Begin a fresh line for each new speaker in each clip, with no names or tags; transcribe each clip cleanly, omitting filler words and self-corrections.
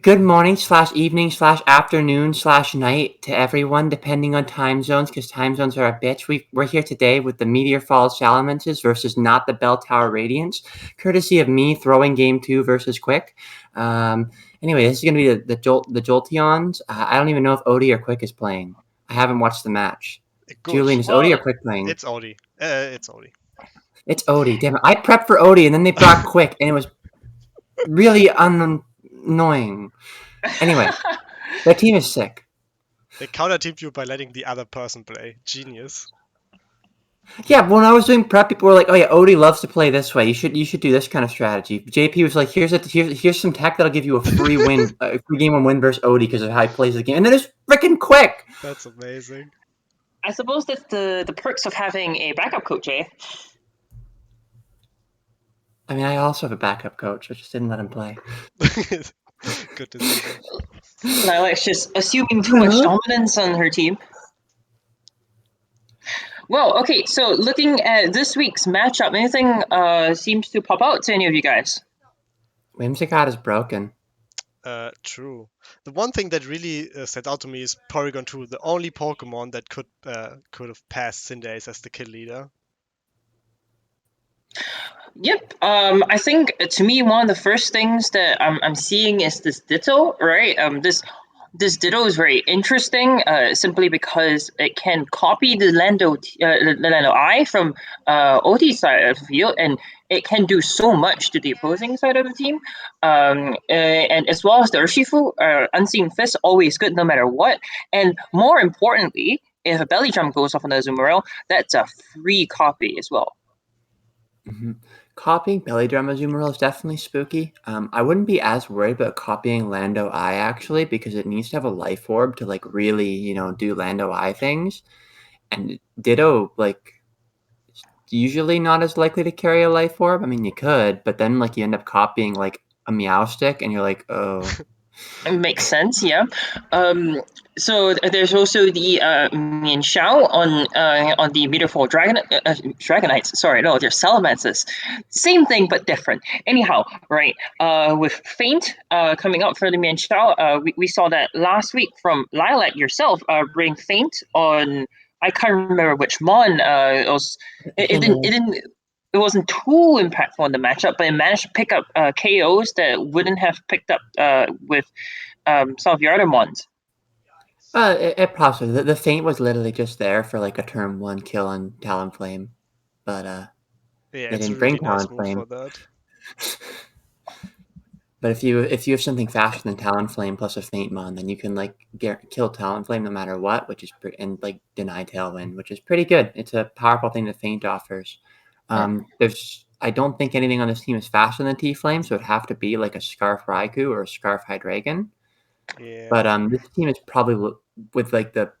Good morning slash evening slash afternoon slash night to everyone, depending on time zones, because time zones are a bitch. We're here today with the Meteor Falls Salamanders versus not the Bell Tower Radiance, courtesy of me throwing game 2 versus Quick. Anyway, this is going to be the Jolteons. I don't even know if Odie or Quick is playing. I haven't watched the match.
Good.
Julian, is Odie or Quick playing?
It's Odie. It's Odie.
It's Odie. Damn it. I prepped for Odie, and then they brought Quick, and it was really annoying. Anyway, their team is sick.
They counter-teamed you by letting the other person play. Genius.
Yeah, when I was doing prep, people were like, "Oh yeah, Odie loves to play this way. You should do this kind of strategy." JP was like, "Here's some tech that'll give you a free win, a free game 1 win versus Odie because of how he plays the game." And then it's freaking Quick.
That's amazing.
I suppose that's the perks of having a backup coach, eh?
I mean, I also have a backup coach. I just didn't let him play.
Good decision.
Lilac's just assuming too much dominance on her team. Well, okay, so looking at this week's matchup, anything seems to pop out to any of you guys?
Whimsicott is broken.
True. The one thing that really stood out to me is Porygon 2, the only Pokemon that could have passed Cinderace as the kill leader.
Yep. I think to me one of the first things that I'm seeing is this Ditto, right? This Ditto is very interesting, simply because it can copy the Lando Eye from Oti's side of the field, and it can do so much to the opposing side of the team. And as well as the Urshifu, Unseen Fist, always good no matter what. And more importantly, if a Belly Drum goes off on the Azumarill, that's a free copy as well.
Mm-hmm. Copying Belly Drum Azumarill is definitely spooky. I wouldn't be as worried about copying Lando Eye, actually, because it needs to have a life orb to, like, really, do Lando Eye things. And Ditto, like, usually not as likely to carry a life orb. I mean, you could, but then, like, you end up copying, like, a Meowstic, and you're like, oh.
It makes sense, yeah. So there's also the Mian Xiao on the beautiful Dragonites. Sorry, no, they're Salamanders. Same thing but different. Anyhow, right? With Faint coming up for the Mian Xiao, we saw that last week from Lilac yourself. Bring Faint on. I can't remember which mon. It wasn't too impactful in the matchup, but it managed to pick up KOs that wouldn't have picked up with some of your other mons.
It possibly. The Faint was literally just there for, like, a turn 1 kill on Talonflame, but
Yeah,
they
it's
didn't
a
bring
really nice move
Talonflame.
for that.
But if you have something faster than Talonflame plus a Faint mon, then you can, like, kill Talonflame no matter what, which is and like deny Tailwind, which is pretty good. It's a powerful thing that Faint offers. I don't think anything on this team is faster than T-Flame, so it'd have to be like a Scarf Raikou or a Scarf Hydreigon.
Yeah.
But this team is probably with, like, the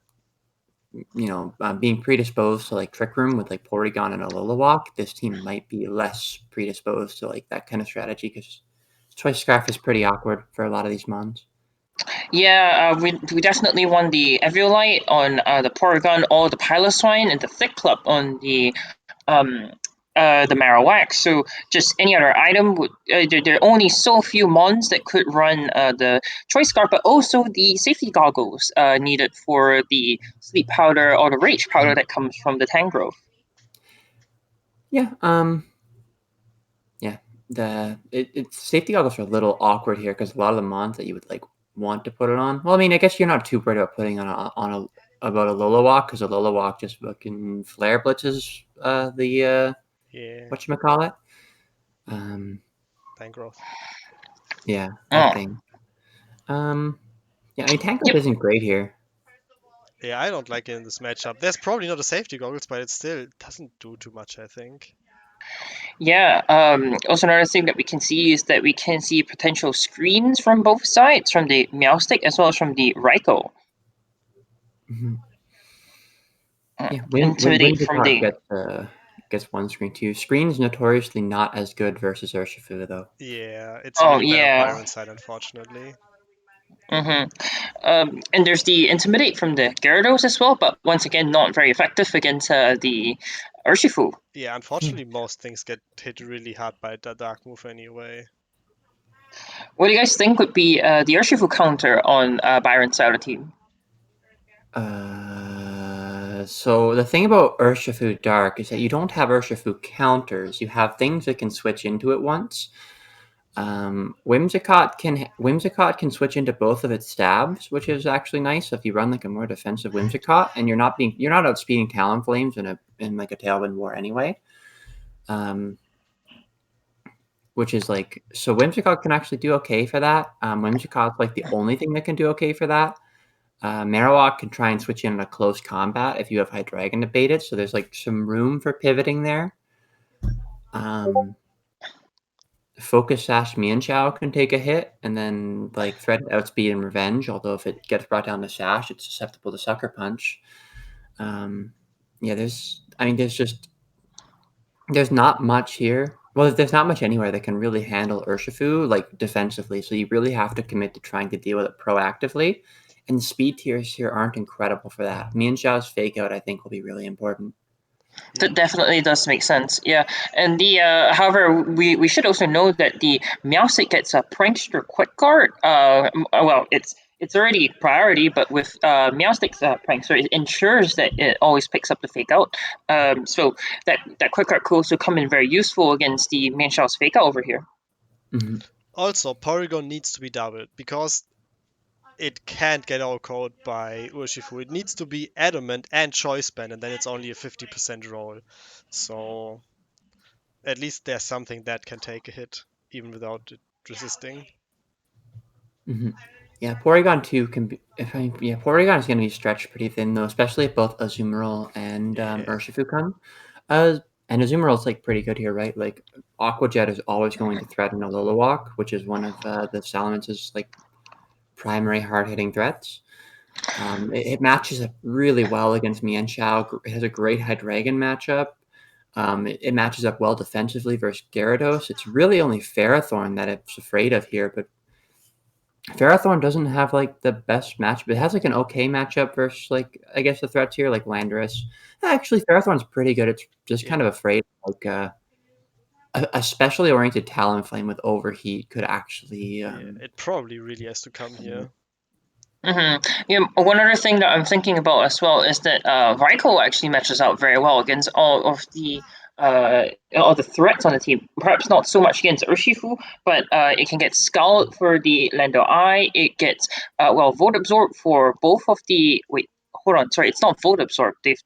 being predisposed to, like, Trick Room with, like, Porygon and Alola. This team might be less predisposed to, like, that kind of strategy because Choice Scarf is pretty awkward for a lot of these mons.
Yeah, we definitely won the Eviolite on the Porygon, or the Piloswine, and the Thick Club on the Marowak. So just any other item would there are only so few mons that could run the Choice Scarf, but also the safety goggles needed for the Sleep Powder or the Rage Powder that comes from the Tangrowth.
Yeah. Safety goggles are a little awkward here because a lot of the mons that you would, like, want to put it on. Well, I mean, I guess you're not too worried about putting about a Alola because Alola just fucking flare blitzes the whatchamacallit?
Tangrowth.
Yeah, that thing. Yeah, I mean, Tangrowth isn't great here.
Yeah, I don't like it in this matchup. There's probably not a safety goggles, but it still doesn't do too much, I think.
Yeah, also another thing that we can see is that we can see potential screens from both sides, from the Meowstic as well as from the Raikou.
Mm-hmm. Yeah,
Intimidate from the...
gets one screen too. Screen's notoriously not as good versus Urshifu, though.
Yeah, it's really bad on Byron side, unfortunately.
And there's the Intimidate from the Gyarados as well, but once again, not very effective against the Urshifu.
Yeah, unfortunately, most things get hit really hard by the Dark move anyway.
What do you guys think would be the Urshifu counter on Byron's side of the team?
So the thing about Urshifu Dark is that you don't have Urshifu counters. You have things that can switch into it once. Whimsicott can switch into both of its stabs, which is actually nice if you run like a more defensive Whimsicott and you're not outspeeding Talonflames in like a Tailwind War anyway. Which is like, so Whimsicott can actually do okay for that. Whimsicott's like the only thing that can do okay for that. Marowak can try and switch in a close combat if you have High Dragon to bait it, so there's like some room for pivoting there. Focus Sash Mienshao can take a hit and then like threaten outspeed and revenge, although if it gets brought down to Sash, it's susceptible to Sucker Punch. There's not much here. Well, there's not much anywhere that can really handle Urshifu like defensively, so you really have to commit to trying to deal with it proactively. And the speed tiers here aren't incredible for that. Mienshao's fake out, I think, will be really important.
That definitely does make sense. Yeah, and the however, we should also know that the Meowstic gets a Prankster Quick Guard. Well, it's already priority, but with Meowstic's Prankster, it ensures that it always picks up the fake out. So that Quick Guard could also come in very useful against the Mienshau's fake out over here.
Mm-hmm.
Also, Porygon needs to be doubled because it can't get outcalled by Urshifu. It needs to be Adamant and Choice Band, and then it's only a 50% roll. So at least there's something that can take a hit, even without it resisting.
Mm-hmm. Yeah, Porygon 2 can be. Porygon is going to be stretched pretty thin though, especially if both Azumarill and Urshifu come. And Azumarill's like pretty good here, right? Like Aqua Jet is always going to threaten a Lilywalk, which is one of the Salamence's like primary hard-hitting threats. It matches up really well against Mienshao. It has a great Hydreigon matchup. It matches up well defensively versus Gyarados. It's really only Ferrothorn that it's afraid of here, but Ferrothorn doesn't have like the best matchup. It has like an okay matchup versus like I guess the threats here like Landorus. Actually, Ferrothorn's pretty good. It's just kind of afraid like a specially oriented Talonflame with Overheat could actually.
It probably really has to come here.
Mm-hmm. Yeah, one other thing that I'm thinking about as well is that Raikou actually matches out very well against all the threats on the team. Perhaps not so much against Urshifu, but it can get Scald for the Lando Eye. It gets Volt Absorb for both of the. Wait, hold on. Sorry, it's not Volt Absorb.
It's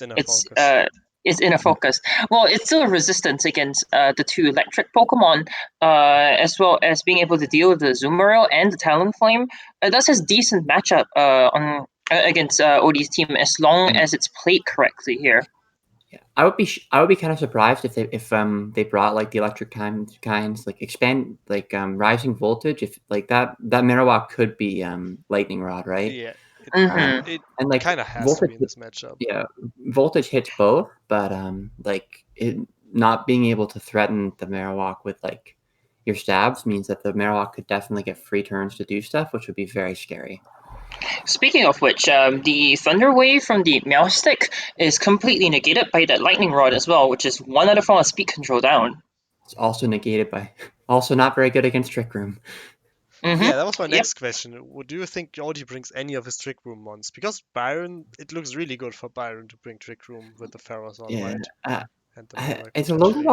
in a
It's
focus.
It's inner focus. Well, it's still a resistance against the two electric Pokemon, as well as being able to deal with the Azumarill and the Talonflame. That's a decent matchup on against OD's team as long as it's played correctly here.
Yeah, I would be kind of surprised if they brought like the electric kinds like expand like rising voltage if like that Marowak could be lightning rod, right?
Yeah,
Mm-hmm.
it
And like
kind of has to
voltage,
be in this matchup.
yeah, voltage hits both, but like it not being able to threaten the Marowak with like your stabs means that the Marowak could definitely get free turns to do stuff, which would be very scary.
Speaking of which, the Thunder Wave from the Meowstic is completely negated by that Lightning Rod as well, which is one other form of speed control down.
It's also negated by also not very good against Trick Room.
Mm-hmm.
Yeah, that was my
Yep.
next question. Do you think Jody brings any of his Trick Room mons? Because Byron, it looks really good for Byron to bring Trick Room with the Pharaohs on
Yeah.
white and the Marowak
Is a
potentially.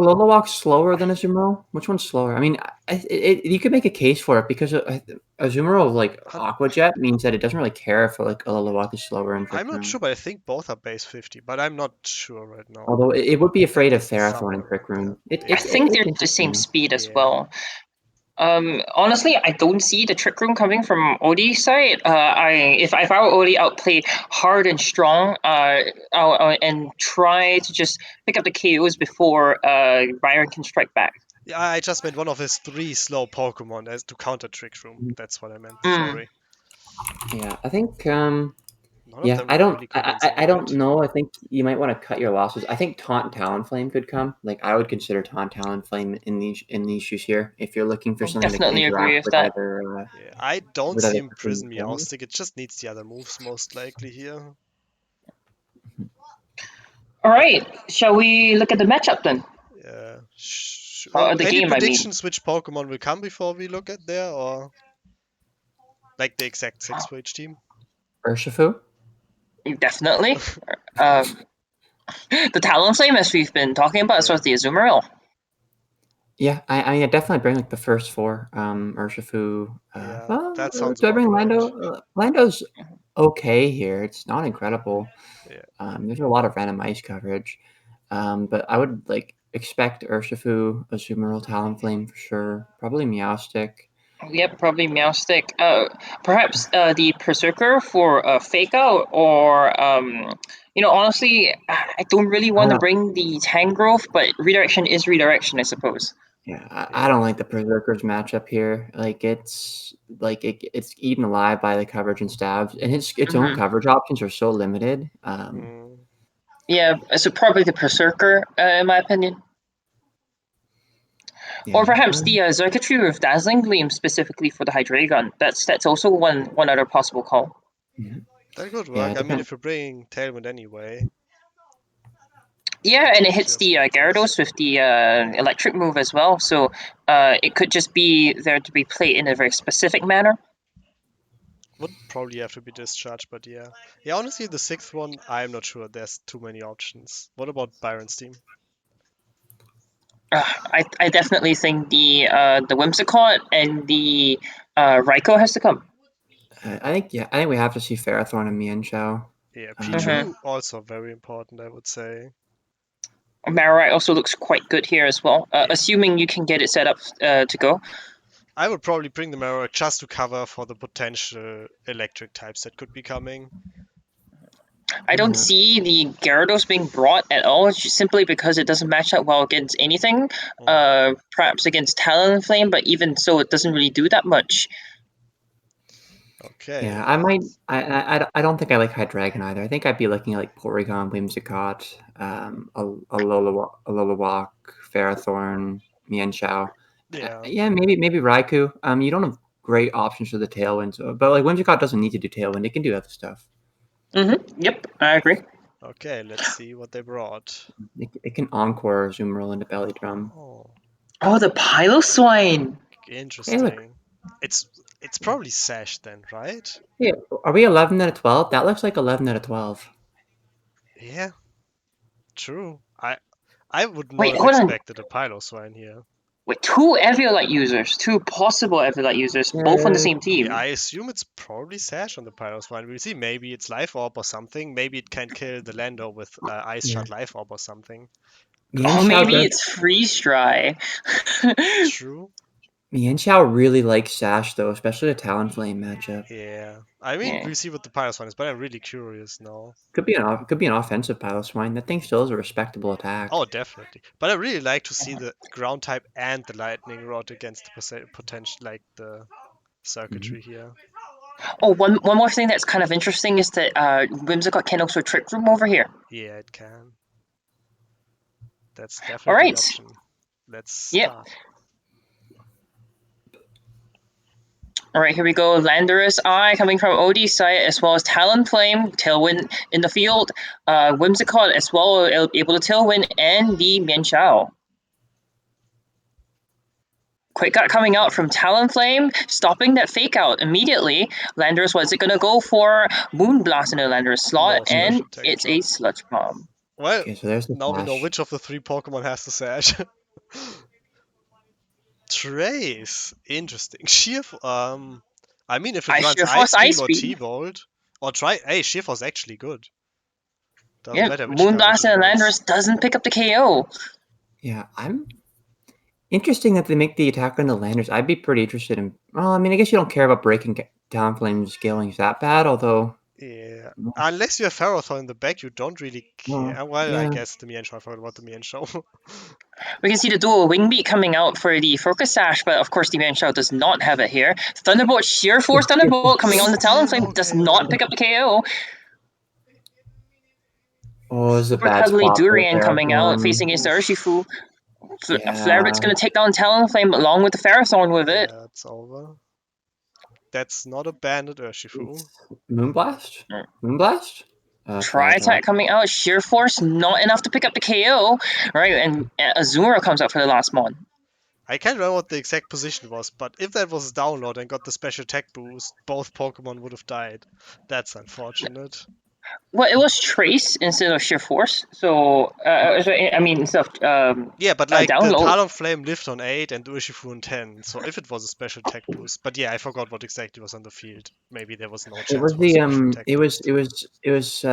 Lilywalk slower than Azumarill? Which one's slower? I mean, you could make a case for it because Azumarill like Aqua Jet means that it doesn't really care if like a Lilywalk is slower in Trick
I'm not
Room.
sure, but I think both are base 50, but I'm not sure right now.
Although it would be afraid of
It's
Ferrothorn in
somewhere
Trick
around
Room.
there.
I think they're
It's
the same
interesting.
speed as
Yeah.
well. Honestly, I don't see the Trick Room coming from OD's side. If I were OD, I would play hard and strong, and try to just pick up the KOs before Byron can strike back.
Yeah, I just meant one of his 3 slow Pokemon as to counter Trick Room. That's what I meant. Sorry.
Yeah, I think
None of
yeah,
them
I
are
don't
really convincing,
I don't
right?
know. I think you might want to cut your losses. I think Taunt Talonflame could come. Like I would consider Taunt Talonflame in these shoes here if you're looking for something that can
Definitely agree
interact
with
with
that.
Yeah, I don't see him
Trick Room
Prison
or
Meowstic. It just needs the other moves most likely here.
All right, shall we look at the matchup then?
Yeah, sure.
The
Any
game, I mean.
predictions which Pokemon will come before we look at there, or like the exact 6 for each team?
Urshifu?
Definitely. The Talonflame, as we've been talking about, as well as the Azumarill.
Yeah, I definitely bring like the first 4. Urshifu.
Yeah,
Well,
that sounds
do I
about
bring
right.
Lando? Lando's okay here. It's not incredible.
Yeah.
There's a lot of random ice coverage. But I would like expect Urshifu, Azumarill, Talonflame for sure. Probably Meowstic.
Yep, probably Meowstic. Perhaps the Berserker for Fake Out, or honestly, I don't really want to bring the Tangrowth, but redirection is redirection, I suppose.
Yeah, I don't like the Berserkers matchup here. Like it's eaten alive by the coverage and stabs, and its own coverage options are so limited.
Yeah, so probably the Berserker, in my opinion. Or
Yeah,
perhaps the Circuitry with Dazzling Gleam specifically for the Hydreigon. That's also one other possible call.
That could
yeah,
work. I mean, if you're bringing Tailwind anyway.
Yeah, and it hits
just
the
like this.
Gyarados with the electric move as well, so it could just be there to be played in a very specific manner.
Would probably have to be discharged, but yeah. Yeah, honestly, the 6th one, I'm not sure. There's too many options. What about Byron's team?
I definitely think the Whimsicott and the Raikou has to come.
I think we have to see Ferrothorn and Mienshao.
Yeah, Pichu also very important, I would say.
Marowak also looks quite good here as well, assuming you can get it set up to go.
I would probably bring the Marowak just to cover for the potential electric types that could be coming.
I don't see the Gyarados being brought at all, simply because it doesn't match up well against anything. Perhaps against Talonflame, but even so, it doesn't really do that much.
Okay.
Yeah, I might. I don't think I like Hydreigon either. I think I'd be looking at like Porygon, Whimsicott, Alola Ferrothorn, Mienshao.
Yeah.
Maybe Raikou. You don't have great options for the Tailwind, but like Whimsicott doesn't need to do Tailwind; it can do other stuff.
Yep, I agree.
Okay, let's see what they brought.
It can Encore Azumarill into Belly Drum.
Oh, the Piloswine!
Interesting.
Hey, look.
It's probably Sash then, right?
Yeah, are we 11 out of 12? That looks like 11 out of 12.
Yeah, true. I would not
Wait,
have
hold on.
expected a Piloswine here.
Wait, 2 Eviolite users, 2 possible Eviolite users, both on the same team.
Yeah, I assume it's probably Sash on the Piloswine. We'll see. Maybe it's Life Orb or something. Maybe it can kill the Lando with Ice Shot Life Orb or something.
Oh, maybe it's Freeze Dry.
True.
Mienshao really likes Sash though, especially the Talonflame matchup.
Yeah, I mean we'll see what the Piloswine is, but I'm really curious now.
Could be an offensive Piloswine. That thing still is a respectable attack.
Oh, definitely. But I really like to see the ground type and the lightning rod against the potential, like the circuitry here.
Oh, one more thing that's kind of interesting is that Whimsicott can also Trick Room over here.
Yeah, it can. That's definitely an option. Let's start.
Alright, here we go. Landorus Eye coming from OD's side, as well as Talonflame, Tailwind in the field. Whimsicott as well, able to Tailwind, and the Mienshao. Quick Gut coming out from Talonflame, stopping that fake out immediately. Landorus, what is it going to go for? Moonblast in the Landorus slot, and it's a Sludge Bomb.
Well,
okay, so there's the
now we know which of the 3 Pokemon has the Sash. Trace, interesting. I mean, if it runs Ice Beam or T-Volt, or Sheerforce actually good.
Doesn't matter which Moonblast and Landorus doesn't pick up the KO.
Yeah, I'm interesting that they make the attack on the Landers. I'd be pretty interested in. Well, I mean, I guess you don't care about breaking Talonflame's scalings that bad, although.
Yeah, unless you have Ferrothorn in the back, you don't really care. Well,
yeah.
I guess the Mienshao. I forgot about the Mienshao.
We can see the dual Wing Beat coming out for the Focus Sash, but of course the Mienshao does not have it here. Thunderbolt, Sheer Force Thunderbolt coming on the Talonflame does not pick up the KO.
Oh, it's a
Super
bad
Cuddly
spot
Durian coming out, facing against the Urshifu.
Yeah.
Flareblit's going to take down Talonflame along with the Ferrothorn with it.
Yeah, it's over. That's not a banded Urshifu.
Moonblast? Moonblast?
Tri-Attack coming out, Sheer Force, not enough to pick up the KO. Right, and Azumarill comes out for the last mon.
I can't remember what the exact position was, but if that was a download and got the special attack boost, both Pokemon would have died. That's unfortunate.
Well, it was Trace instead of Sheer Force. So, I mean, instead of
Yeah, but like the
download.
Talonflame lived on 8 and Urshifu on 10, so if it was a special attack boost. But yeah, I forgot what exactly was on the field. Maybe there was no
It
chance
was
for a special attack
it was
boost.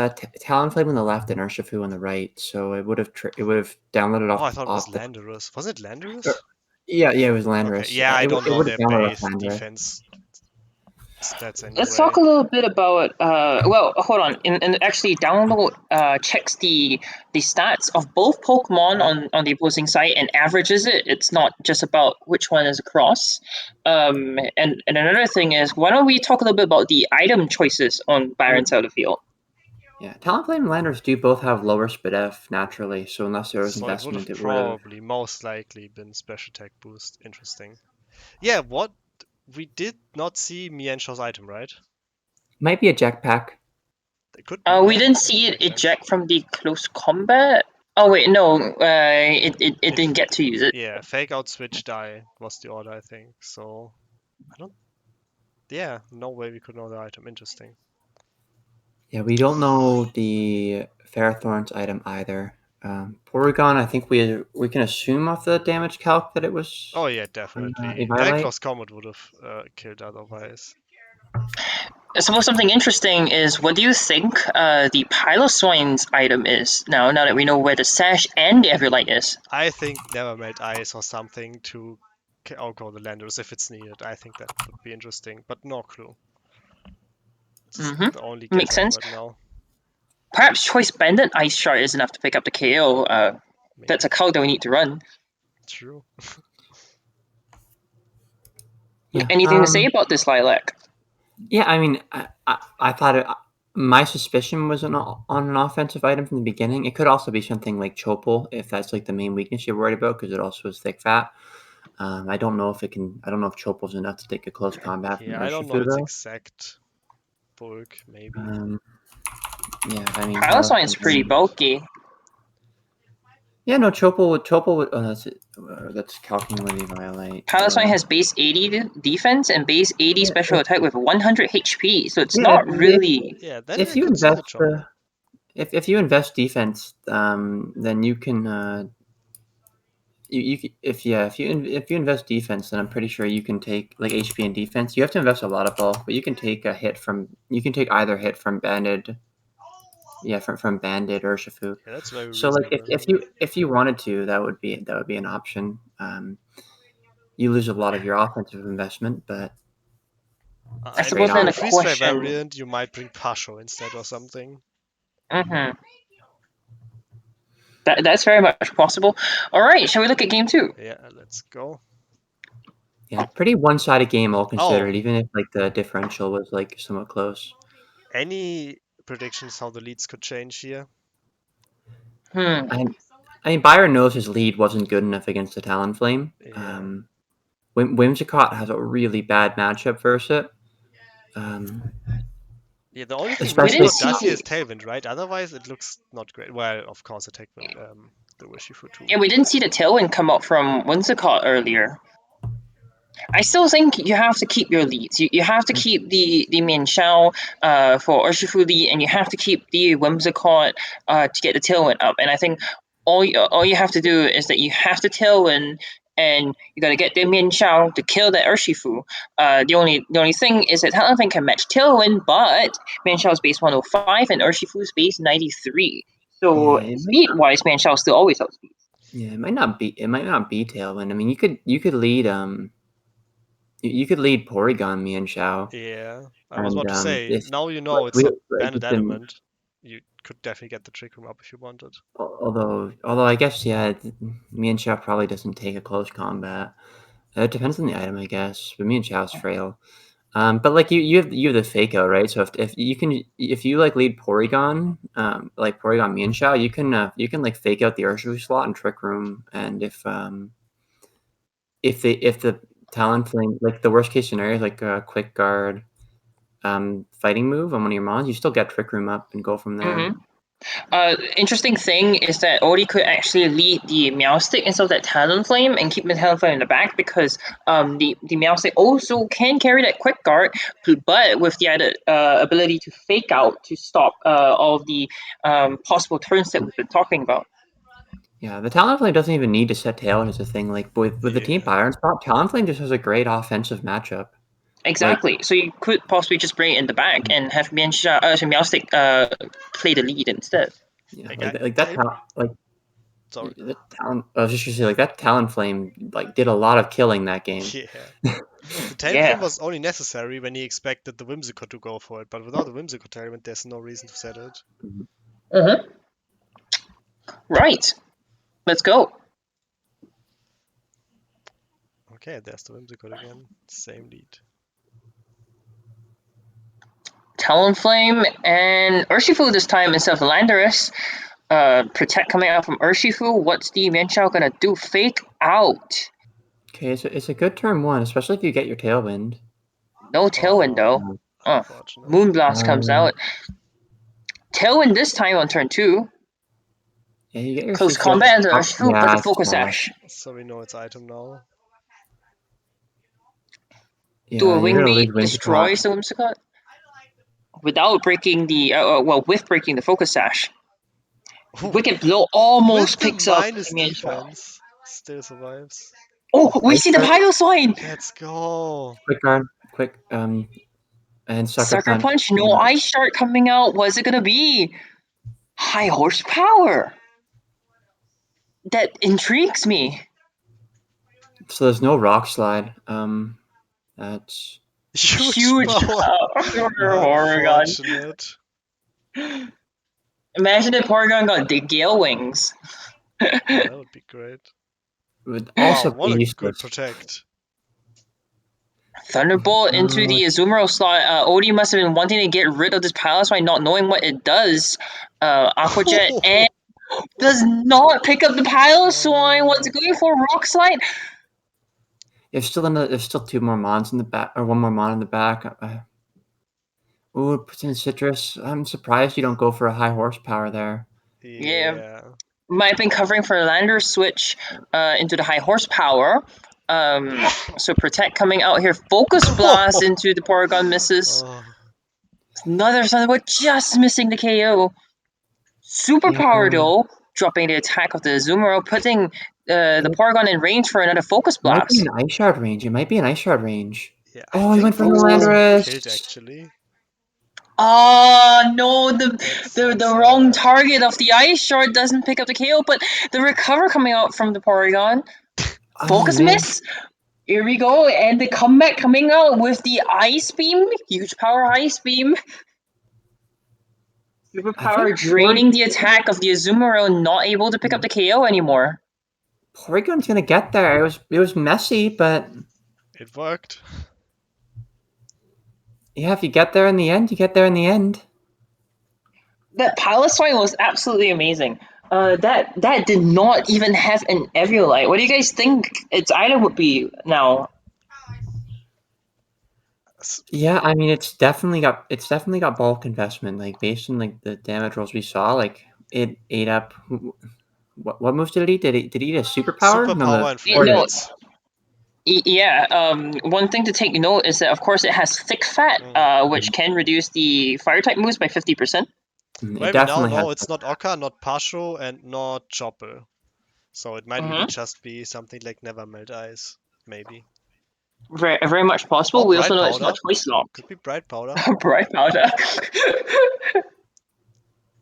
Talonflame on the left and Urshifu on the right, so it would have downloaded
Oh, I
off
thought it was
off the.
Landorus. Was it Landorus?
er, Yeah, yeah, it was
Okay,
Landorus.
yeah, I don't
It
know
would have
their
downloaded off
base
Landorus.
defense stats
Let's talk
anyway.
a little bit about. Well, hold on. And actually, download checks the stats of both Pokemon on the opposing side and averages it. It's not just about which one is across. And another thing is, why don't we talk a little bit about the item choices on Byron's side of the field?
Yeah, Talonflame and Landorus do both have lower SPDF naturally, so unless there was
So it would have
investment, it would have.
probably most likely been special attack boost. Interesting. Yeah, what we did not see Mienshaw's item, right?
Might be a jetpack.
It could be.
We
Yeah,
didn't
that
see
would
it
make sense.
eject from the close combat. Oh wait, no. It didn't get to use it.
Yeah, fake out switch die was the order, I think. So I don't. Yeah, no way we could know the item. Interesting.
Yeah, we don't know the Ferrothorns item either. Porygon, I think we can assume off the damage calc that it was
Oh yeah,
a
definitely.
Violet.
Lost Comet would have killed otherwise.
Suppose something interesting is, what do you think the Piloswine's item is now that we know where the Sash and the Everlight is?
I think never melt ice or something to outgo the Landers if it's needed. I think that would be interesting, but no clue. It's the only guess
Makes
I've
sense.
got now.
Perhaps Choice Bandit Ice Shard is enough to pick up the KO. That's a
Maybe.
card that we need to run.
True.
Yeah.
Anything to say about this Lilac?
Yeah, I mean, I thought my suspicion was on an offensive item from the beginning. It could also be something like Chopal, if that's like the main weakness you're worried about, because it also is thick fat. I don't know if it can. I don't know if Chopal's enough to take a close combat from
Yeah, I don't know
Urshifu
its
though.
exact bulk, maybe.
Yeah, I mean,
Piloswine's pretty bulky.
Yeah, no, Chopal. Oh, that's calculating Lady Violate.
Piloswine has base 80 defense and base 80
Yeah,
special attack with 100 HP, so it's
yeah.
not really.
Yeah, then
If
I
you
could see the
invest
Chopper.
if you invest defense, then you can if you invest defense, then I'm pretty sure you can take like HP and defense. You have to invest a lot of bulk, but you can take either hit from banded. Yeah, from banded or Shifu.
Yeah, that's very
So like
reasonable.
if you wanted to, that would be an option. You lose a lot of your offensive investment, but
I
I
trade
suppose
mean, on
then
the
the
off.
freeze dry
question.
variant, you might bring Pasho instead or something.
That's very much possible. All right, shall we look at game 2?
Yeah, let's go.
Yeah, pretty one-sided game all considered,
Oh,
even if like the differential was like somewhat close.
any predictions how the leads could change here?
I, I mean, Byron knows his lead wasn't good enough against the Talonflame.
Yeah.
Whimsicott has a really bad matchup versus it.
Yeah, the only thing
We didn't
Whimsicott
Especially
does here
see.
is Tailwind, right? Otherwise, it looks not great. Well, of course, Attack Wind, the Wishifu too.
Yeah, we didn't see the tailwind come out from Whimsicott earlier. I still think you have to keep your leads. You have to keep the Mian Xiao for Urshifu lead, and you have to keep the Whimsicott to get the tailwind up. And I think all you have to do is that you have to tailwind, and you got to get the Mian Xiao to kill the Urshifu. The only thing is that Talonflame can match tailwind, but Mian Xiao's base 105 and Urshifu's base 93. So
yeah,
speed wise, Mian Xiao still always outspeeds.
yeah, it might not be Tailwind. I mean, you could lead you could lead Porygon Mian Xiao,
Yeah, I was
and
about to say,
this
now you
like
know it's
we
not
like
Banded
you can.
Adamant. You could definitely get the Trick Room up if you wanted.
Although I guess Mian Xiao probably doesn't take a close combat. It depends on the item, I guess. But Mian Xiao's frail. But like you have the fake out, right? So if you like lead Porygon, like Porygon Mian Xiao, you can like fake out the Urshifu slot and Trick Room, and if the Talonflame, like the worst case scenario is like a quick guard fighting move on one of your mons, you still get Trick Room up and go from there.
Interesting thing is that Odie could actually lead the Meowstic instead of that Talonflame and keep the Talonflame in the back because the Meowstic also can carry that Quick Guard, but with the added ability to Fake Out to stop all of the possible turns that we've been talking about.
Yeah, the Talonflame doesn't even need to set tail as a thing. Like with the Team
Yeah.
Byron spot, Talonflame just has a great offensive matchup. Like
Exactly. So you could possibly just bring it in the back and have Meowstic play the lead instead.
yeah,
Like
like that like
sorry.
that Talon. I was just gonna say like that Talonflame like did a lot of killing that game.
Yeah. The
Yeah.
Talonflame was only necessary when he expected the Whimsicott to go for it, but without the Whimsicott element, there's no reason to set it.
Mm-hmm. Right. Let's go.
Okay, there's the Whimsicott again. Same lead.
Talonflame and Urshifu this time instead of Landorus. Protect coming out from Urshifu. What's the Mienshao gonna do? Fake out.
Okay, it's a good turn one, especially if you get your Tailwind.
No Tailwind though.
Oh,
Uh,
unfortunate.
Moonblast comes
Um,
out. Tailwind this time on turn 2.
yeah, you get your
Close
60.
combat into
Yeah.
Urshifu, but the
Yeah, it's
Focus
smart.
Sash.
So we know it's item now.
Do
Yeah,
a
you're
Wing
gonna
Beat
lose Whimsicott.
destroys the Whimsicott without breaking the with breaking the Focus Sash.
Ooh,
Wicked Blow
with
almost
the
picks up
minus
the Mienshao.
defense, still survives.
Oh, we
Ice
see the
Guard,
Piloswine!
Let's go.
quick guard, quick and Sucker
Sucker
Punch.
Punch, no Ice Shard coming out. What's it gonna be? High horsepower. That intrigues me.
So there's no Rock Slide. That's
Huge
Huge
power.
Porygon.
Unfortunate.
Imagine if Porygon got the Gale Wings.
Oh, that would be great.
would
Wow,
also be
what a good
useless.
protect.
Thunderbolt into the Azumarill slot. Odie must have been wanting to get rid of this Piloswine, not knowing what it does. Aqua Jet and does not pick up the Piloswine. What's it going for? Rock Slide?
There's still two more mons in the back, or one more mon in the back. Ooh, it puts in Citrus. I'm surprised you don't go for a high horsepower there.
Yeah.
Yeah.
Might have been covering for a Lander switch into the high horsepower. So Protect coming out here. Focus Blast into the Porygon misses.
Oh,
Another Thunderbolt just missing the KO.
Yeah,
Superpower though, dropping the attack of the Azumarill, putting the Porygon in range for another Focus
it might be
Blast.
an Ice Shard range. It might be an Ice Shard range.
yeah. I
Oh, he went
think
for the
Focus Blast would have killed
Landorus.
actually.
Oh no,
That's so
the wrong
sad.
target of the Ice Shard doesn't pick up the KO, but the recover coming out from the Porygon.
Oh
Focus
man,
miss. Here we go, and the comeback coming out with the Ice Beam, huge power Ice Beam.
I think
Superpower draining the attack of the Azumarill, not able to pick up the KO anymore.
Porygon's gonna get there. It was messy, but
It worked.
yeah, if you get there in the end, you get there in the end.
That Piloswine was absolutely amazing. That did not even have an Eviolite. What do you guys think its item would be now?
Yeah, I mean it's definitely got bulk investment. Like based on like the damage rolls we saw, like it ate up. What moves did it eat? Did it eat a superpower? No,
Superpower
the
and
or
No,
flurries.
yeah. One thing to take note is that of course it has thick fat, which can reduce the fire type moves by 50%.
it
Well, we now
definitely has.
know it's not Oka, not Pasho, and not Chopper. So it might really
Mm-hmm.
just be something like Never Melt Ice, maybe.
Very, very much possible.
Or
We also
Bright
know it's not
Powder.
choice locked.
Could be Bright Powder.
Bright powder.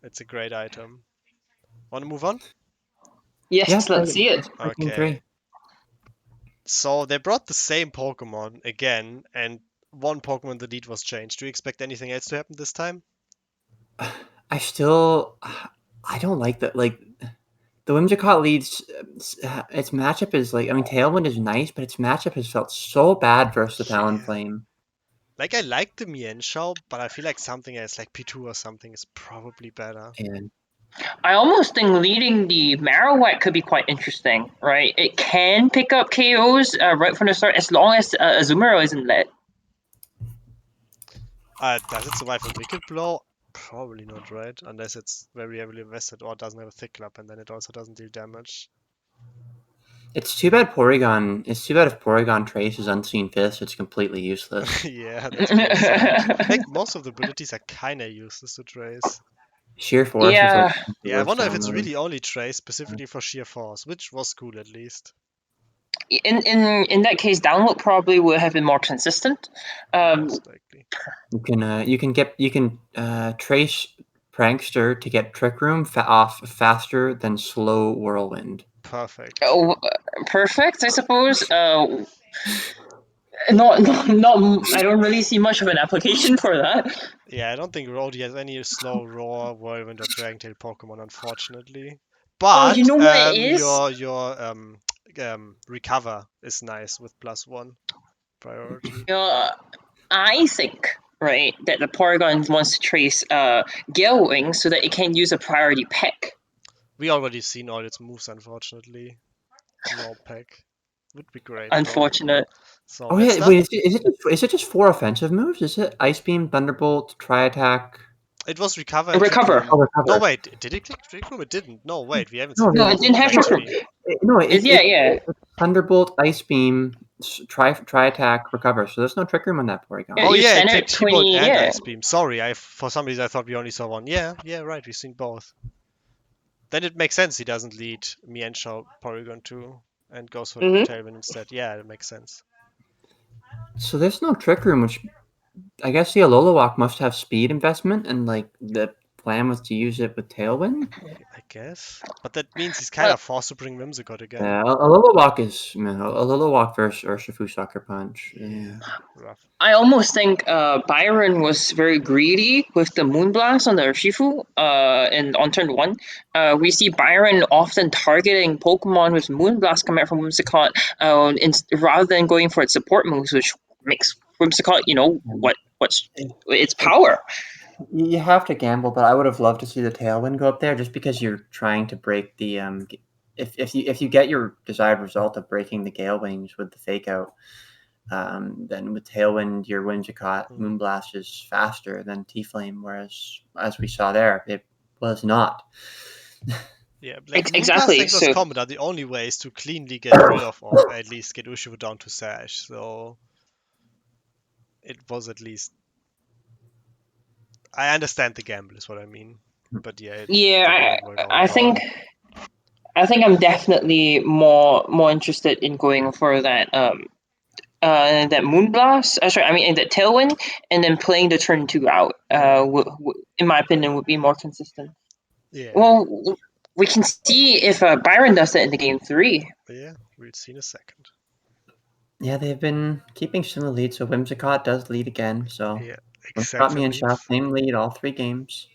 It's a great item. Want to move on?
Yeah,
Yes, let's see it.
let's play game
Okay.
3.
So they brought the same Pokemon again, and one Pokemon in the lead was changed. Do you expect anything else to happen this time?
I don't like that. Like the Whimsicott leads, its matchup is like I mean Tailwind is nice, but its matchup has felt so bad versus the
Yeah.
Talonflame.
Like, I like the Mienshao, but I feel like something else, like P2 or something, is probably better.
And
I almost think leading the Marowak could be quite interesting, right? It can pick up KOs right from the start as long as Azumarill isn't led.
Does it survive a Wicked Blow? Probably not, right? Unless it's very heavily invested or doesn't have a thick club, and then it also doesn't deal damage.
It's too bad Porygon. It's too bad if Porygon traces Unseen Fist, it's completely useless.
Yeah, that's pretty sad. Like, most of the abilities are kinda useless to trace.
Sheer Force is like
Yeah,
the
Yeah, I
worst
wonder if it's
download.
really only trace specifically for sheer force, which was cool at least.
in that case, download probably would have been more consistent.
Most likely.
You can trace Prankster to get Trick Room off faster than slow Whirlwind.
Perfect.
Oh, perfect, I suppose. Not. I don't really see much of an application for that.
Yeah, I don't think Rhodey has any slow roar, whirlwind, or dragon tail Pokemon, unfortunately.
Oh, you
But
know what it is?
your recover is nice with +1 priority.
I think, right, that the Porygon wants to trace Gale Wing so that it can use a priority peck.
We already seen all its moves, unfortunately. No pack. Would be great though.
Unfortunate.
So
Oh
let's
yeah,
start.
wait, is it just 4 offensive moves? Is it Ice Beam, Thunderbolt, Tri Attack?
It was recover and trick
Recover.
room.
Oh,
No,
recover.
wait, did it click trick room? It didn't. No, wait, we haven't
No,
seen
No, it
recover.
didn't
What
have
does
Trick
that
Room.
mean?
no,
Yeah, yeah.
it's Thunderbolt, Ice Beam, Tri Attack, recover. So there's no Trick Room on that
Yeah,
Porygon.
Oh
your
yeah, it
standard
clicked T-Bolt
20.
and
Yeah.
Ice Beam. Sorry, I for some reason I thought we only saw one. Yeah, yeah, right, we've seen both. Then it makes sense he doesn't lead Mienshao Porygon 2 and goes for
Mm-hmm.
Tailwind instead. Yeah, it makes sense.
So there's no Trick Room, which I guess the Alolan must have speed investment, and like the plan was to use it with Tailwind.
I guess. But that means he's kind
Well,
of forced to bring Whimsicott again.
Yeah, Alolan is Alolan versus Urshifu Sucker Punch.
Yeah, rough.
I almost think Byron was very greedy with the Moonblast on the Urshifu. And on turn one, we see Byron often targeting Pokemon with Moonblast coming out from Whimsicott, rather than going for its support moves, which makes Whimsicott, what's its
It,
power.
you have to gamble, but I would have loved to see the Tailwind go up there, just because you're trying to break the if you get your desired result of breaking the Gale Wings with the Fake Out, then with Tailwind your Whimsicott
Hmm.
Moonblast is faster than T-Flame, whereas as we saw there, it was not.
Yeah, like Moonblast
Exactly.
and Close
So
Combat are the only ways to cleanly get rid of, or at least get Urshifu down to Sash. So it was at least. I understand the gamble, is what I mean. But yeah, it
yeah,
didn't work out
I think
well.
I'm definitely more interested in going for that Moonblast. Sorry, I mean that Tailwind, and then playing the turn two out.
Hmm.
In my opinion, would be more consistent.
Yeah,
Well, we can see if Byron does that in the game three.
yeah, we'll see in a second.
Yeah, they've been keeping similar leads, so Whimsicott does lead again. So
Yeah,
Whimsicott,
except for
me and
lead
Shaft same
3.
lead all 3 games.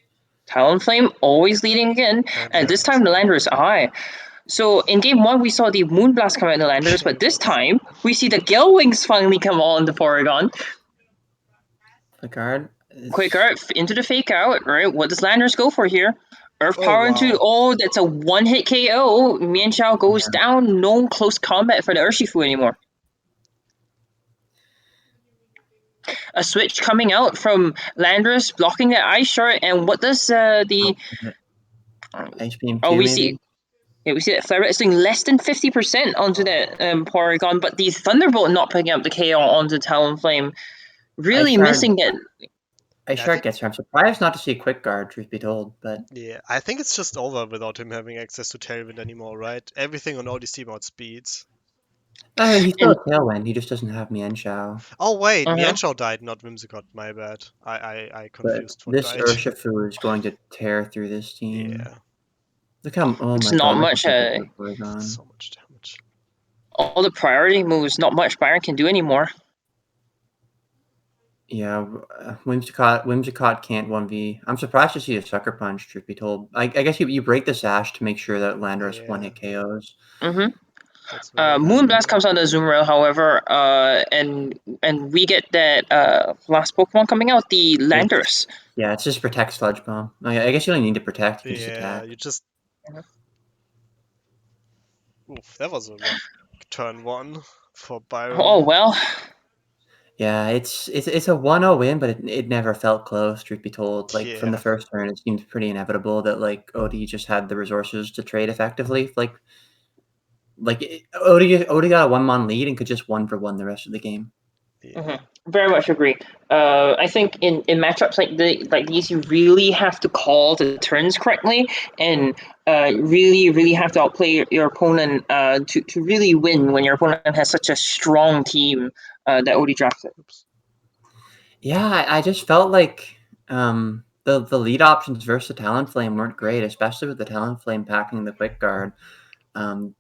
Talonflame always leading again,
And
and this
Landorus
time the
again.
Landorus Eye. So in game one, we saw the Moonblast come out in the Landorus, but this
Landorus.
time we see the Gale Wings finally come on the Porygon.
The guard
Quick
is
art into the fake out, right? What does Landorus go for here? Earth
Oh
Power into,
wow.
oh, that's a one hit KO. Mienshao goes
yeah,
down, no close combat for the Urshifu anymore. A switch coming out from Landorus blocking the Ice Shard, and what does the
Ice Beam
oh
2
we see
maybe.
yeah, we see that Flare is doing less than 50% onto that
Oh.
Porygon, but the Thunderbolt not picking up the KO onto Talonflame,
Ice
really
Shard
missing that.
Yeah, I think
Gets her. I'm surprised not to see Quick Guard, truth be told, but
yeah, I think it's just over without him having access to Tailwind anymore, right? Everything on all these team outspeeds.
he's still
And
a Tailwind. He just doesn't have Mienshao.
Oh wait,
uh-huh.
Mienshao died, not Whimsicott. My bad. I
But
confused what
this
died.
Urshifu is going to tear through this team.
Yeah,
Look how, oh
It's
my
not
god, look
much.
how big the Porygon.
so much damage.
All the priority moves, not much Byron can do anymore.
Yeah, Whimsicott can't 1v. I'm surprised to see a Sucker Punch, truth be told. I guess you break the Sash to make sure that Landorus one
Yeah,
hit KOs.
Mm-hmm.
that's very
Moonblast
valuable.
comes on the Zoom Rail, however, and we get that last Pokemon coming out, the
It's,
Landorus.
yeah, it's just Protect Sludge Bomb. I guess you don't need to protect, you can just
Yeah,
attack.
you just. Oof, that was a rough turn 1 for
Oh
Byron.
well,
Yeah, it's a 1-0 win, but it never felt close, truth be told. Like, from the
Yeah,
first turn, it seemed pretty inevitable that, like, OD just had the resources to trade effectively. OD got a 1-man lead and could just 1-for-1 the rest of the game.
yeah.
Very much agree. I think in matchups like these, you really have to call the turns correctly, and really have to outplay your opponent to really win when your opponent has such a strong team that OD drafted.
Oops.
Yeah, I just felt like, the lead options versus the Talonflame weren't great, especially with the Talonflame packing the quick guard. Um,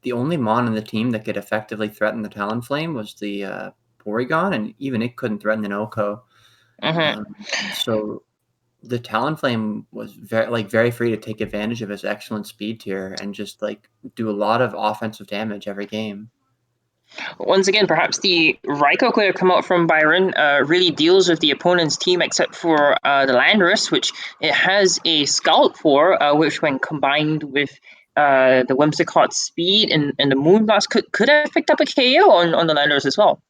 the only mon in the team that could effectively threaten the Talonflame was the, Porygon, and even it couldn't threaten an Oko.
Mm-hmm.
So the Talonflame was very free to take advantage of his excellent speed tier and just, like, do a lot of offensive damage every game.
Once again, perhaps the Raikou could have come out from Byron really deals with the opponent's team, except for the Landorus, which it has a Scald for, which when combined with the Whimsicott's speed and the Moonblast could have picked up a KO on the Landorus as well.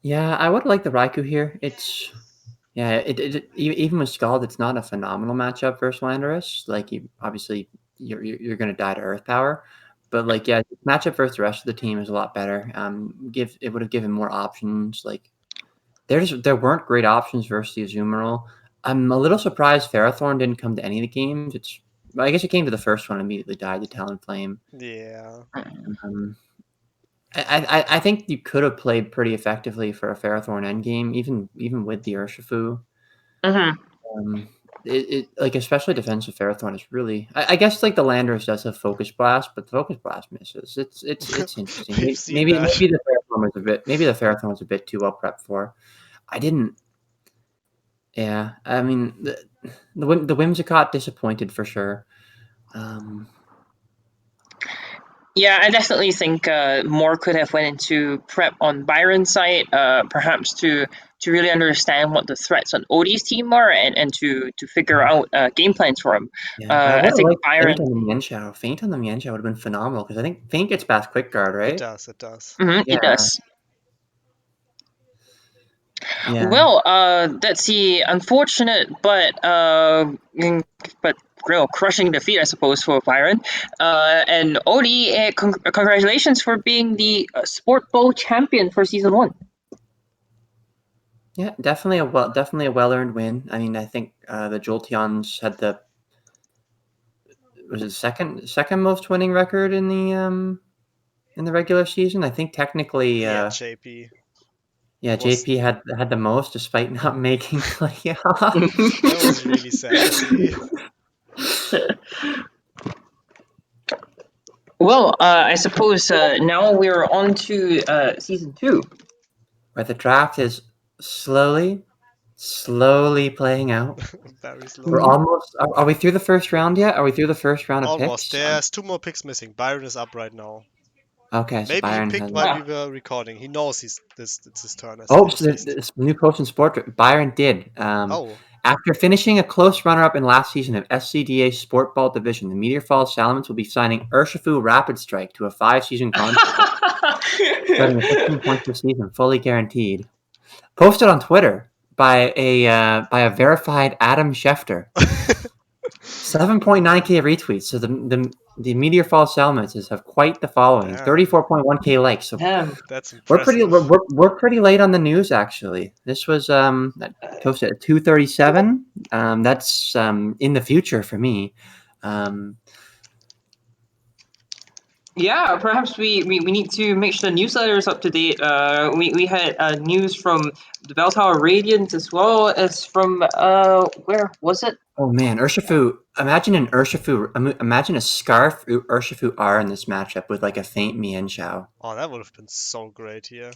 Yeah, I would like the Raikou here. It's yeah, even with Scald, it's not a phenomenal matchup versus Landorus. Like, obviously you're gonna die to Earth Power, but, like, yeah, matchup versus the rest of the team is a lot better. Give it would have given more options. Like, there weren't great options versus the Azumarill. I'm a little surprised Ferrothorn didn't come to any of the games. Well, I guess it came to the first one, immediately died to Talonflame.
Yeah.
Um, I think you could have played pretty effectively for a Ferrothorn endgame, even with the Urshifu.
Mm-hmm.
Um, like, especially defensive Ferrothorn is really. I guess, like, the Landorus does have Focus Blast, but the Focus Blast misses. It's interesting.
We've seen
Maybe
that.
the Ferrothorn was a bit too well prepped for. I didn't. Yeah, I mean the Whimsicott disappointed for sure. Um,
Yeah, I definitely think more could have went into prep on Byron's side, perhaps to really understand what the threats on Odie's team are, and to figure out game plans for him.
yeah, but I
I
would have
think
liked Feint
Byron,
on the Mienshao. Feint on the Mienshao would have been phenomenal because I think Feint gets past Quick Guard,
It
right?
does. It does.
it
Yeah,
does.
yeah.
Well, that's the unfortunate but crushing defeat, I suppose, for Byron. And Odie, congratulations for being the Sport Bowl champion for season one.
Yeah, definitely a well earned win. I mean, I think the Jolteons had the was it second most winning record in the regular season. I think technically,
Yeah, JP
yeah,
was.
JP had the most despite not making playoffs.
That was really sad to see.
Well, I suppose now we're on to season two.
Where the draft is slowly playing out.
Very
We're
slowly.
almost. Are we through the first round yet? Are we through the first round of
Almost.
picks?
There's two more picks missing. Byron is up right now.
Okay, so
Maybe he
Byron
picked
has.
while we
Ah.
were recording. He knows it's his turn
Oh,
at
so
least.
this new post in sport. Byron did.
Oh,
After finishing a close runner-up in last season of SCDA Sport Ball Division, the Meteor Falls Salamence will be signing Urshifu Rapid Strike to a 5-season contract, starting at 15 points per season, fully guaranteed. Posted on Twitter by a verified Adam Schefter. 7.9K retweets. So the Meteor Falls Salamence have quite the following.
damn.
34.1K likes. So
Damn.
That's
we're pretty
impressive.
we're pretty late on the news actually. This was posted at 2:37. That's in the future for me. Um,
Yeah, perhaps we need to make sure the newsletter is up to date. We had news from the Bell Tower Radiant as well as from where was it?
oh man, Urshifu! Imagine a Scarf Urshifu R in this matchup with, like, a faint Mienshao.
Oh, that would have been so great here.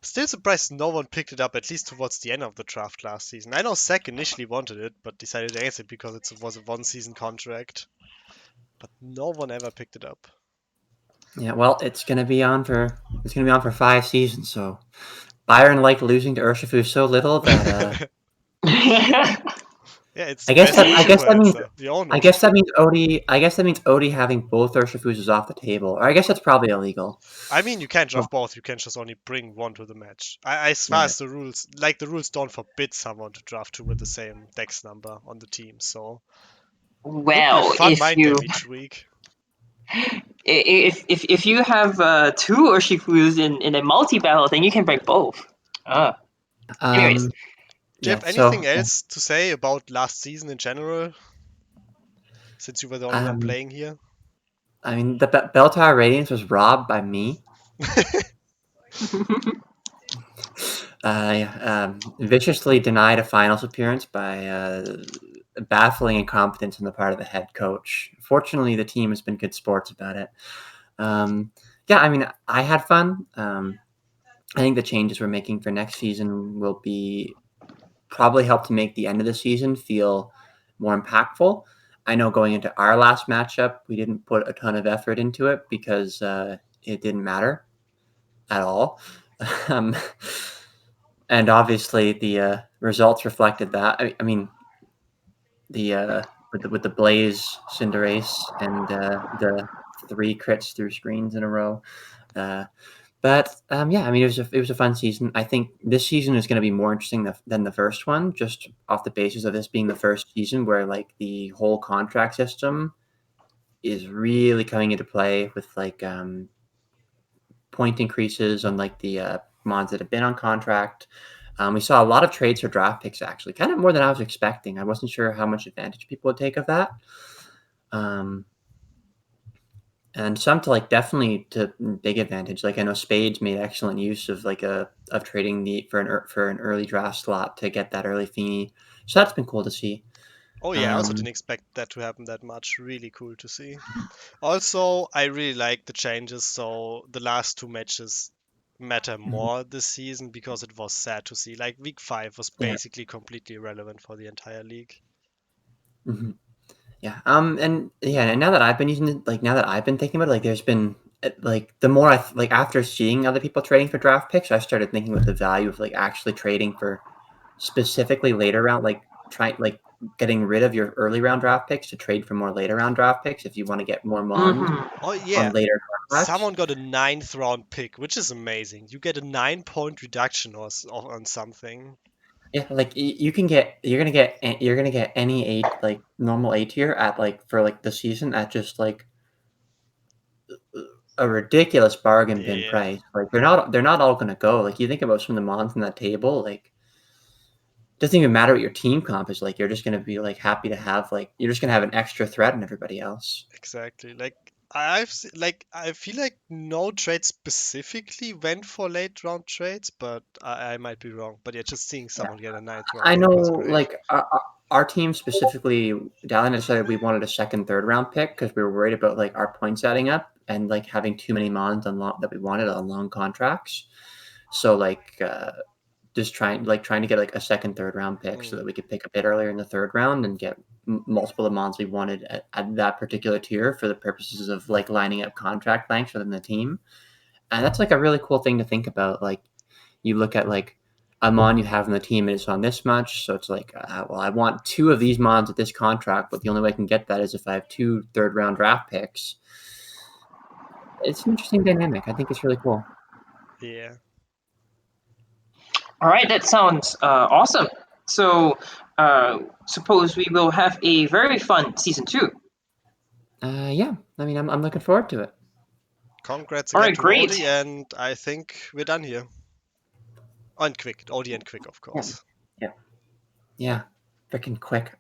Still surprised no one picked it up at least towards the end of the draft last season. I know Zach initially wanted it, but decided against it because it was a one-season contract. But no one ever picked it up.
Yeah, well, it's gonna be on for 5 seasons. So Byron liked losing to Urshifu so little that
Yeah, it's
I
the
guess
best
that I guess
Urshifu
that means
answer. We all know
I guess that
Shifu.
means Odie. I guess that means Odie having both Urshifus off the table. Or I guess that's probably illegal.
I mean, you can't
Well,
draft both. You can just only bring one to the match. As far
right.
as the rules, like the rules don't forbid someone to draft two with the same dex number on the team. So would be a
Well,
fun mind game each week.
if you have two Urshifus in a multi battle, then you can break both. Ah. Anyways,
Um.
Do you
Yeah.
have anything
So.
else to say about last season in general? Since you were the only one
Um.
playing here.
I mean, the Bell Tower Radiance was robbed by me. Viciously denied a finals appearance by baffling incompetence on the part of the head coach. Fortunately, the team has been good sports about it. Um, yeah, I mean, I had fun. I think the changes we're making for next season will be probably help to make the end of the season feel more impactful. I know going into our last matchup, we didn't put a ton of effort into it because it didn't matter at all. um, and obviously, the results reflected that. I mean, the with the Blaze Cinderace and the 3 crits through screens in a row. Uh, but yeah, I mean, it was a fun season. I think this season is going to be more interesting than the first one, just off the basis of this being the first season where like the whole contract system is really coming into play with like point increases on like the mons that have been on contract. We saw a lot of trades for draft picks, actually, kind of more than I was expecting. I wasn't sure how much advantage people would take of that. Um, and some to like definitely to big advantage. Like I know Spades made excellent use of like a of trading the for an early draft slot to get that early Feeny. So that's been cool to see.
Oh yeah, I also
Um,
didn't expect that to happen that much. Really cool to see. Also, I really like the changes. So the last two matches matter
mhm,
more this season because it was sad to see. Like week 5 was
yeah.
basically completely irrelevant for the entire league.
Mhm. Yeah. And yeah, and now that I've been using it, like now that I've been thinking about it, like there's been like the more like after seeing other people trading for draft picks, I started thinking about the value of like actually trading for specifically later round, like trying like getting rid of your early round draft picks to trade for more later round draft picks if you want to get more mons
hmm.
Oh
on
yeah,
later contracts.
someone got a ninth round pick, which is amazing. You get a 9 point reduction on something.
Yeah, like you can get you're gonna get any eight like normal A tier at like for like the season at just like a ridiculous bargain bin
Yeah,
price. Like they're not all gonna go. Like you think about some of the mons on that table, like doesn't even matter what your team comp is like. You're just gonna be like happy to have like you're just gonna have an extra threat on everybody else.
exactly. Like I feel like no trade specifically went for late round trades, but I might be wrong. But yeah, just seeing
Yeah,
someone get a ninth round
I know.
pick was great.
Like our team specifically, Dallin decided we wanted a second, third round pick because we were worried about like our points adding up and like having too many mons on long that we wanted on long contracts. So like just trying to get like a second, third round pick so
Mm.
that we could pick a bit earlier in the third round and get multiple of mons we wanted at that particular tier for the purposes of like lining up contract lengths within the team. And that's like a really cool thing to think about. Like you look at like a mon you have in the team and it's on this much, so it's like, well, I want two of these mons at this contract, but the only way I can get that is if I have two third round draft picks. It's an interesting dynamic. I think it's really cool.
Yeah.
All right, that sounds awesome. So, suppose we will have a very fun season 2.
Yeah, I mean, I'm looking forward to it.
Congrats
All
again
right,
to
great.
Odie, and I think we're done here. And quick, Odie and quick, of
Yeah,
course.
yeah, yeah. Freaking quick.